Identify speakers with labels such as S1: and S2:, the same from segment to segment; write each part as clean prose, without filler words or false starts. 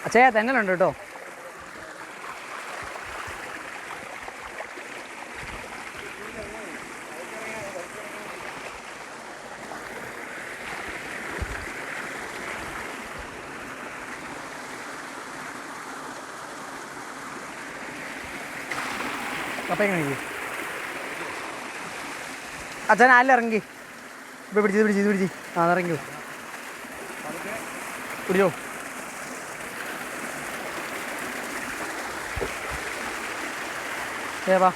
S1: അച്ഛാ തെന്നലുണ്ട് കേട്ടോ. കപ്പ എങ്ങനെ അച്ഛൻ ആരിൽ ഇറങ്ങി ഇപ്പം പിടിച്ച് ആ ഇറങ്ങിയോ പിടിച്ചോ. വാ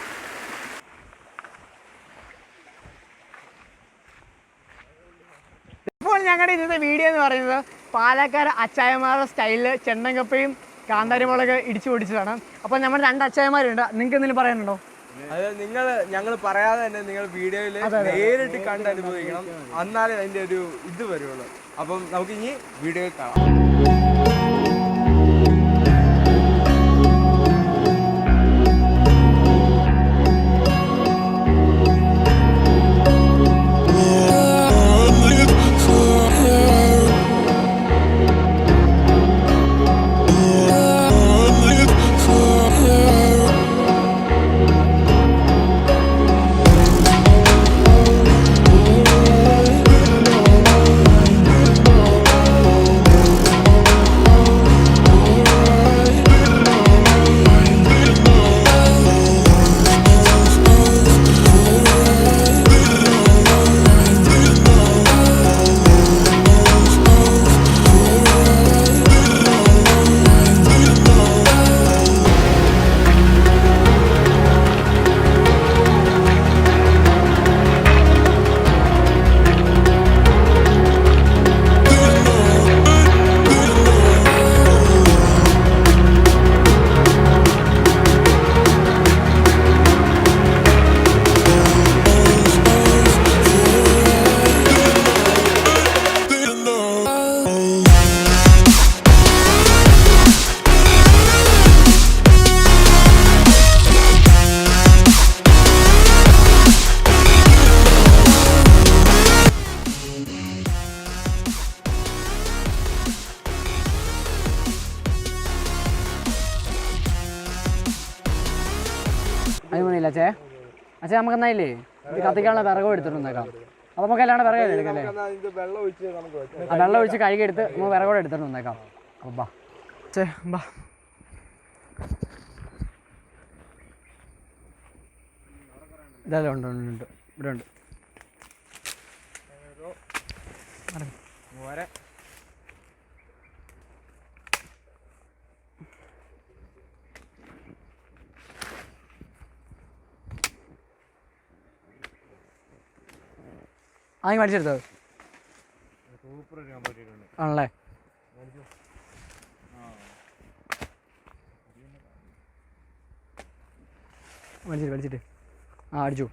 S1: ഇപ്പോൾ ഞങ്ങളുടെ ഇന്നത്തെ വീഡിയോ എന്ന് പറയുന്നത് പാലക്കാട് അച്ചായന്മാരുടെ സ്റ്റൈലിൽ ചെണ്ടൻ കപ്പയും കാന്താരിമുളക് ഇടിച്ചു പൊടിച്ചതാണ്. അപ്പോൾ നമ്മുടെ 2 അച്ചായന്മാരുണ്ട്. നിങ്ങൾക്ക് എന്തെങ്കിലും പറയാനുണ്ടോ?
S2: അത് ഞങ്ങൾ പറയാതെ തന്നെ നിങ്ങൾ വീഡിയോയിൽ നേരിട്ട് കണ്ട് അനുഭവിക്കണം, എന്നാലേ അതിൻ്റെ ഒരു ഇത് വരുള്ളൂ. അപ്പം നമുക്ക് ഇനി വീഡിയോയിൽ കാണാം.
S1: അതിമണിയില്ല അച്ഛേ. അച്ഛാ നമുക്ക് എന്നായില്ലേ ഇത് കത്തിക്കാനുള്ള വിറക് എടുത്തിട്ടുണ്ടേക്കാം. അപ്പോൾ നമുക്ക് അല്ലാണ്ട് വിറക് എടുക്കല്ലേ? വെള്ളം ഒഴിച്ച് കഴുകി എടുത്ത് നമുക്ക് വിറകോടെ എടുത്തിട്ട് വന്നേക്കാം. അപ്പോൾ ബാ ചേ ബാ. ഇതെല്ലാം ഉണ്ട് ഇവിടെ ഉണ്ട്. ആയി മേടിച്ചെടുത്തോ ആണല്ലേ? മേടിച്ചിട്ട് ആ അടിച്ചു.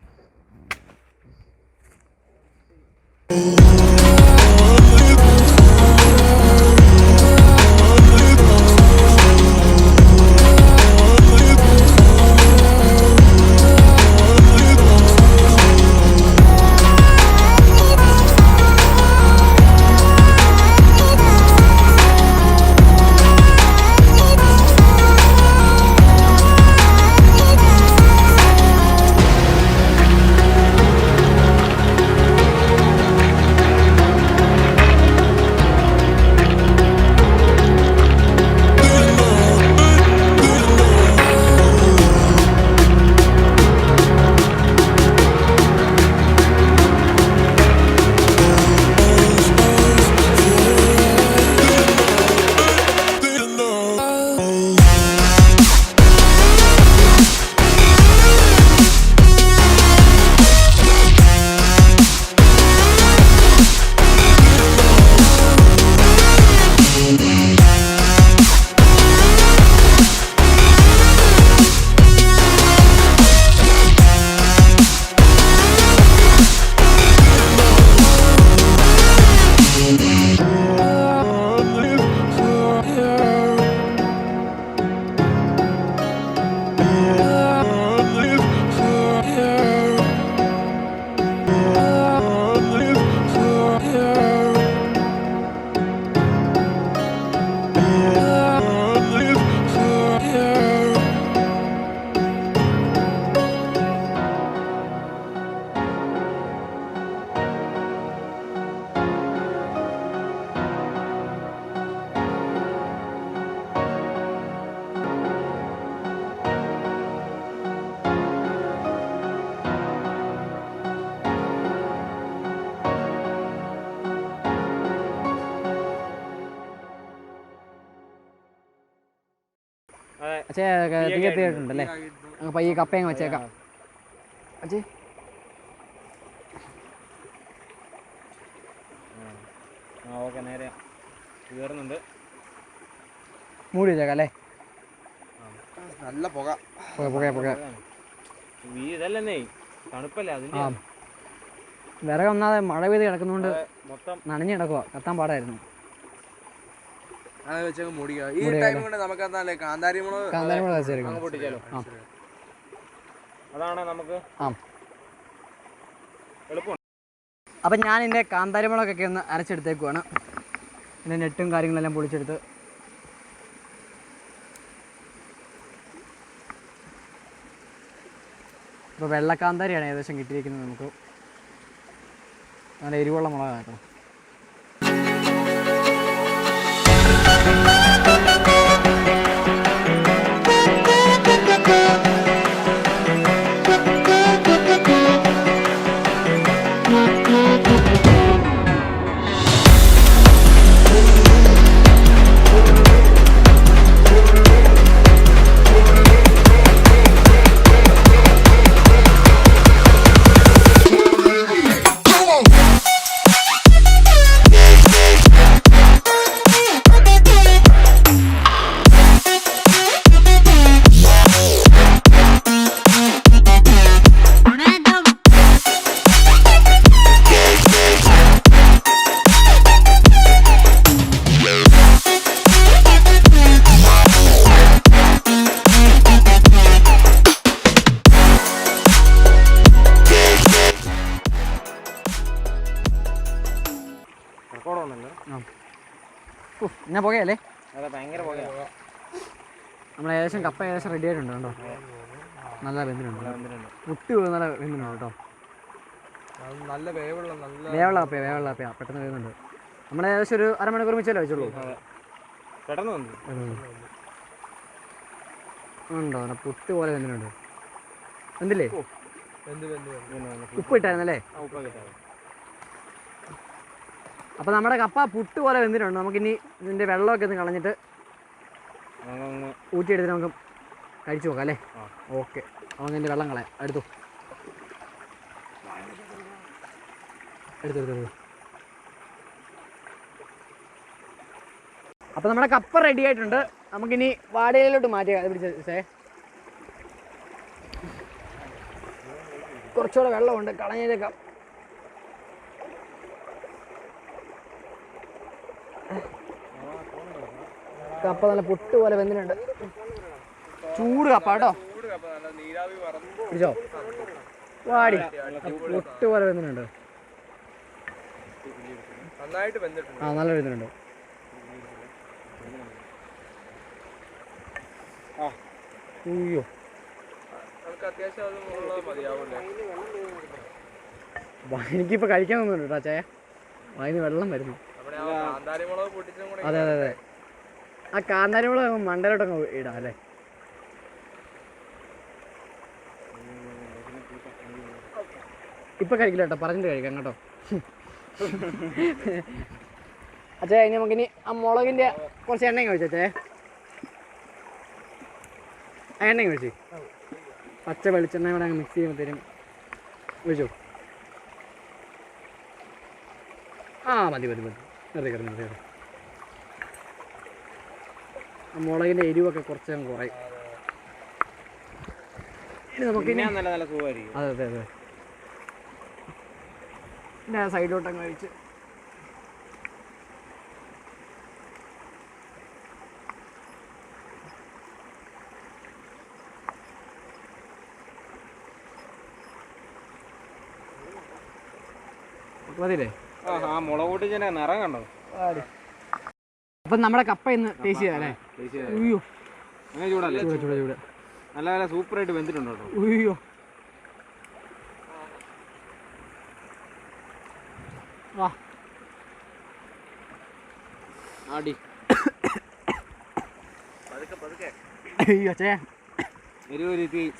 S1: തീയത്തിയിട്ടുണ്ടല്ലേ? അപ്പോൾ ഈ കപ്പയങ്ങ് വെച്ചേക്കാം. അച്ഛേ
S3: ഓക്കെ, നേരെ കയറുന്നുണ്ട്.
S1: മൂടി വെച്ചേക്കാം അല്ലേ?
S2: നല്ല പുക
S3: ഇതല്ലേ തണുപ്പല്ലേ അതിൻ്റെ.
S1: വിറക് ഒന്നാതെ മഴ പെയ്ത് കിടക്കുന്നതുകൊണ്ട് മൊത്തം നനഞ്ഞ് കിടക്കുക. കത്താൻ പാടായിരുന്നു.
S2: ഈ ടൈം കൊണ്ട് നമുക്ക് കാന്താരി മുളക്
S3: പൊട്ടിച്ചാലോ? അതാണ് നമുക്ക് എളുപ്പം.
S1: അപ്പം ഞാൻ എൻ്റെ കാന്താരി മുളകൊക്കെ ഒന്ന് അരച്ചെടുത്തേക്കുവാണ്. പിന്നെ നെട്ടും കാര്യങ്ങളെല്ലാം പൊളിച്ചെടുത്ത് ഇപ്പോൾ വെള്ളക്കാന്താരിയാണ് ഏകദേശം കിട്ടിയിരിക്കുന്നത്. നമുക്ക് നല്ല എരിവുള്ള മുളകാണ് കേട്ടോ. എന്നാ പുകയല്ലേ?
S3: അതെ, ഭയങ്കര പുകയാണ്.
S1: നമ്മൾ ഏകദേശം കപ്പ ഏകദേശം റെഡി ആയിട്ടുണ്ട് കേട്ടോ. നല്ല വെന്തിനുണ്ട്. മുട്ടി നല്ല വെന്തിനുണ്ട് കേട്ടോ.
S2: നല്ല വേവുള്ള
S1: കപ്പയാ പെട്ടെന്ന് വരുന്നുണ്ട്. നമ്മൾ ഏകദേശം ഒരു അരമണിക്കൂർ മിച്ചല്ലേ വെച്ചുള്ളൂ.
S3: പെട്ടെന്ന്
S1: ഉണ്ടോ? പുട്ട് പോലെ വെന്തിനുണ്ട്. എന്തില്ലേ? ഉപ്പ് ഇട്ടായിരുന്നല്ലേ? അപ്പോൾ നമ്മുടെ കപ്പ പുട്ട് പോലെ വെന്തിട്ടുണ്ട്. നമുക്കിനി ഇതിൻ്റെ വെള്ളമൊക്കെ ഒന്ന് കളഞ്ഞിട്ട് ഊറ്റിയെടുത്തിട്ട് നമുക്ക് കഴിച്ചു നോക്കാം അല്ലേ? ഓക്കെ, നമുക്ക് ഇതിൻ്റെ വെള്ളം കളയാം. എടുത്തു. അപ്പോൾ നമ്മുടെ കപ്പ റെഡി ആയിട്ടുണ്ട്. നമുക്കിനി വാടകയിലോട്ട് മാറ്റിയാൽ പിടിച്ചേ. കുറച്ചുകൂടെ വെള്ളമുണ്ട്, കളഞ്ഞേക്കാം. കപ്പ നല്ല പുട്ട് പോലെ വെന്തിനുണ്ട്. ചൂട് കപ്പ കേട്ടോ. പിടിച്ചോ? വാടി പുട്ട് പോലെ വെന്തിനുണ്ട്. നല്ല വെന്തിനുണ്ട്. അയ്യോ, എനിക്കിപ്പോൾ കഴിക്കാൻ തോന്നുന്നുണ്ട് കേട്ടോ ചായ. അതിന് വെള്ളം വരുന്നു. അതെ, ആ കാന്താരി മുളക് മണ്ടലോട്ടങ്ങ് ഇടാം അല്ലേ? ഇപ്പം കഴിക്കില്ല കേട്ടോ, പറഞ്ഞിട്ട് കഴിക്കാം കേട്ടോ. അച്ഛാ, ഇനി നമുക്കിനി ആ മുളകിൻ്റെ കുറച്ച് എണ്ണയും കഴിച്ചു. അച്ഛേ, ആ എണ്ണയും കഴിച്ചു. പച്ച വെളിച്ചെണ്ണ കൂടെ അങ്ങ് മിക്സ് ചെയ്യുമ്പോഴത്തേനും ഒഴിച്ചോ. മതി. നിർത്തി. മുളകിൻ്റെ എരിവൊക്കെ കുറച്ച് കുറയും. ഇനി നമുക്ക്
S3: നല്ല സുഖമായിരിക്കും.
S1: അതെ. പിന്നെ സൈഡിലോട്ടങ്ങ് കഴിച്ച് മതിയില്ലേ?
S3: മുളക് പൊട്ടിച്ചതിൻ്റെ നിറം കണ്ടോ?
S1: അപ്പം നമ്മുടെ കപ്പ ഇന്ന് ടേസ്റ്റ് ചെയ്യാം അല്ലേ? ഉയ്യോ,
S3: അങ്ങനെ ചൂടല്ലേ?
S1: ചൂട്
S3: നല്ല സൂപ്പറായിട്ട് വെന്തിട്ടുണ്ടോ?
S1: ഉയ്യോ, വാ
S3: ആടി.
S1: അയ്യോ ചേ,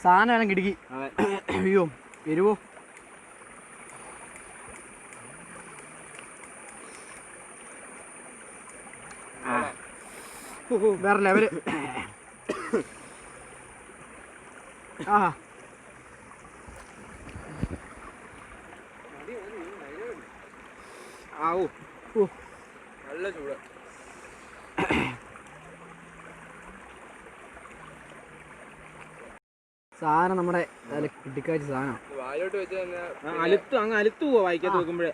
S1: സാധനം എല്ലാം കിടുക്കി. അയ്യോ, എരിവോ. വേറെ ലെവല്. ആ
S3: ആവൂ
S2: നല്ല ചൂട്.
S1: സാധനം നമ്മുടെ കിട്ടിക്കാഴ്ച സാധനം
S2: വായിലോട്ട് വെച്ച് തന്നെ
S3: അങ്ങ് അലുത്തു പോവാ വായിക്കാത്ത വെക്കുമ്പോഴേ.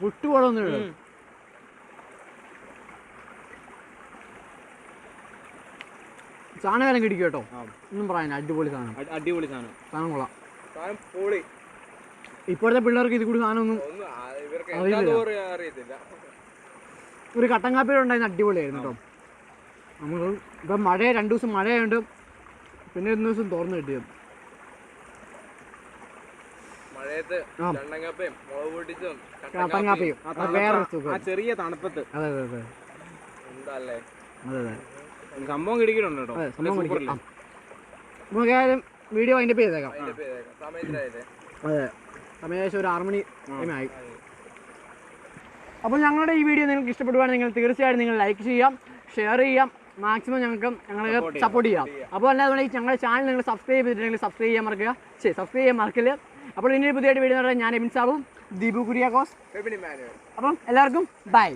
S1: പുട്ട് പോലെ ഒന്നും സാധനം വില കിടിക്കും കേട്ടോ. ഒന്നും പറയാൻ അടിപൊളി സാധനം.
S3: അടിപൊളി സാധനം.
S1: സാധനം കൊള്ളാം.
S2: സാധനം പൊളി.
S1: ഇപ്പോഴത്തെ പിള്ളേർക്ക് ഇത് കൂടി സാധനം ഒന്നും
S2: അറിയത്തില്ല.
S1: ഒരു കട്ടൻ കാപ്പിയുടെ ഉണ്ടായിരുന്ന അടിപൊളിയായിരുന്നു കേട്ടോ. നമ്മൾ ഇപ്പം മഴ 2 ദിവസം മഴയായതുകൊണ്ട് പിന്നെ 1 ദിവസം തുറന്നു കിട്ടിയത്.
S2: മഴയത്ത് ചണ്ടങ്ങാപ്പയും മുളക് പൊട്ടിച്ചും
S1: കട്ടൻ കാപ്പിയും വേറെ
S3: ചെറിയ തണുപ്പത്ത്.
S1: അതെ അതെ അതെ
S2: എന്താല്ലേ
S1: അതെ അതെ
S3: സംഭവം കിടിക്കുന്നുണ്ട് കേട്ടോ.
S1: സംഭവം നമുക്ക് വീഡിയോ അതിൻ്റെ പേ ചെയ്തേക്കാം. അതെ സമയം ഏകദേശം ഒരു 6 മണി ആയി. അപ്പോൾ ഞങ്ങളുടെ ഈ വീഡിയോ നിങ്ങൾക്ക് ഇഷ്ടപ്പെടുവാണെങ്കിൽ നിങ്ങൾ തീർച്ചയായും നിങ്ങൾ ലൈക്ക് ചെയ്യാം, ഷെയർ ചെയ്യാം, മാക്സിമം ഞങ്ങൾക്ക് സപ്പോർട്ട് ചെയ്യാം. അപ്പോൾ അല്ലാതെ ഞങ്ങളുടെ ചാനൽ നിങ്ങൾ സബ്സ്ക്രൈബ് ചെയ്തിട്ടുണ്ടെങ്കിൽ സബ്സ്ക്രൈബ് ചെയ്യാൻ മറക്കില്ല. അപ്പോൾ ഇനി പുതിയ വീഡിയോ ഞാൻ എബിൻ സാബും ദീപു കുര്യാക്കോസ്. അപ്പം എല്ലാവർക്കും ബൈ.